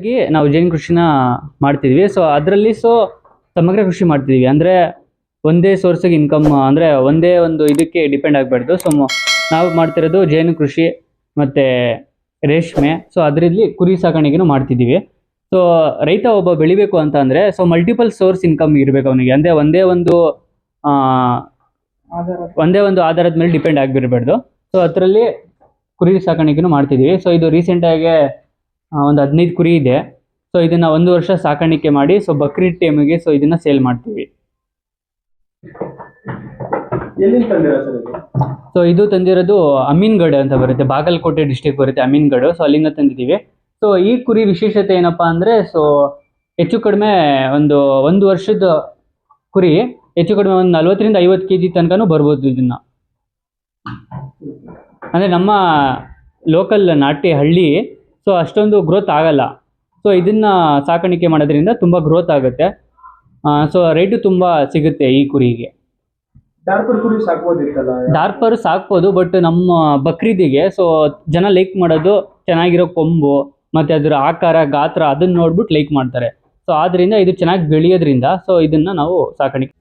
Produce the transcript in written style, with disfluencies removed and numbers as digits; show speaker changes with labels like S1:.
S1: ಆಗಿ ನಾವು ಜೇನು ಕೃಷಿನ ಮಾಡ್ತಿದ್ವಿ. ಸೊ ಅದರಲ್ಲಿ ಸಮಗ್ರ ಕೃಷಿ ಮಾಡ್ತಿದ್ವಿ. ಅಂದರೆ ಒಂದೇ ಸೋರ್ಸಿಗೆ ಇನ್ಕಮ್, ಅಂದರೆ ಒಂದೇ ಒಂದು ಇದಕ್ಕೆ ಡಿಪೆಂಡ್ ಆಗಬಾರ್ದು. ಸೊ ನಾವು ಮಾಡ್ತಿರೋದು ಜೇನು ಕೃಷಿ ಮತ್ತು ರೇಷ್ಮೆ. ಸೊ ಅದರಲ್ಲಿ ಕುರಿ ಸಾಕಾಣಿಕೆನೂ ಮಾಡ್ತಿದ್ದೀವಿ. ಸೊ ರೈತ ಒಬ್ಬ ಬೆಳಿಬೇಕು ಅಂತ ಅಂದರೆ ಮಲ್ಟಿಪಲ್ ಸೋರ್ಸ್ ಇನ್ಕಮ್ ಇರಬೇಕು ಅವನಿಗೆ. ಅಂದರೆ ಒಂದೇ ಒಂದು ಆಧಾರದ ಮೇಲೆ ಡಿಪೆಂಡ್ ಆಗಿರಬಾರ್ದು. ಸೊ ಅದರಲ್ಲಿ ಕುರಿ ಸಾಕಾಣಿಕೆನೂ ಮಾಡ್ತಿದ್ದೀವಿ. ಸೊ ಇದು ರೀಸೆಂಟಾಗಿ ಒಂದು 15 ಕುರಿ ಇದೆ. ಸೊ ಇದನ್ನು 1 ವರ್ಷ ಸಾಕಾಣಿಕೆ ಮಾಡಿ ಬಕ್ರೀದ್ ಟೈಮಿಗೆ ಇದನ್ನು ಸೇಲ್ ಮಾಡ್ತೀವಿ.
S2: ಎಲ್ಲಿಂದ ತಂದಿರಾ ಸರ್ ಇದು?
S1: ಸೊ ಇದು ತಂದಿರೋದು ಅಮೀನ್ಗಢ ಅಂತ ಬರುತ್ತೆ, ಬಾಗಲಕೋಟೆ ಡಿಸ್ಟಿಕ್ ಬರುತ್ತೆ ಅಮೀನ್ಗಢ. ಸೊ ಅಲ್ಲಿಂದ ತಂದಿದ್ದೀವಿ. ಸೊ ಈ ಕುರಿ ವಿಶೇಷತೆ ಏನಪ್ಪಾ ಅಂದರೆ ಹೆಚ್ಚು ಕಡಿಮೆ ಒಂದು ವರ್ಷದ ಕುರಿ ಹೆಚ್ಚು ಕಡಿಮೆ ಒಂದು 40ರಿಂದ 50 kg ತನಕನೂ ಬರ್ಬೋದು. ಇದನ್ನು ಅಂದರೆ ನಮ್ಮ ಲೋಕಲ್ ನಾಟಿ ಹಳ್ಳಿ ಅಷ್ಟೊಂದು ಗ್ರೋತ್ ಆಗಲ್ಲ. ಸೊ ಇದನ್ನು ಸಾಕಾಣಿಕೆ ಮಾಡೋದ್ರಿಂದ ತುಂಬ ಗ್ರೋತ್ ಆಗುತ್ತೆ. ಸೊ ರೇಟು ತುಂಬ ಸಿಗುತ್ತೆ ಈ ಕುರಿಗೆ.
S2: ಡಾರ್ಪರ್ ಕುರಿ ಸಾಕ್ಬೋದಿತ್ತಲ್ಲ?
S1: ಡಾರ್ಪರ್ ಸಾಕ್ಬೋದು, ಬಟ್ ನಮ್ಮ ಬಕ್ರೀದಿಗೆ ಜನ ಲೈಕ್ ಮಾಡೋದು ಚೆನ್ನಾಗಿರೋ ಕೊಂಬು ಮತ್ತು ಅದರ ಆಕಾರ ಗಾತ್ರ ಅದನ್ನು ನೋಡ್ಬಿಟ್ಟು ಲೈಕ್ ಮಾಡ್ತಾರೆ. ಸೊ ಆದ್ದರಿಂದ ಇದು ಚೆನ್ನಾಗಿ ಬೆಳೆಯೋದ್ರಿಂದ ಇದನ್ನು ನಾವು ಸಾಕಾಣಿಕೆ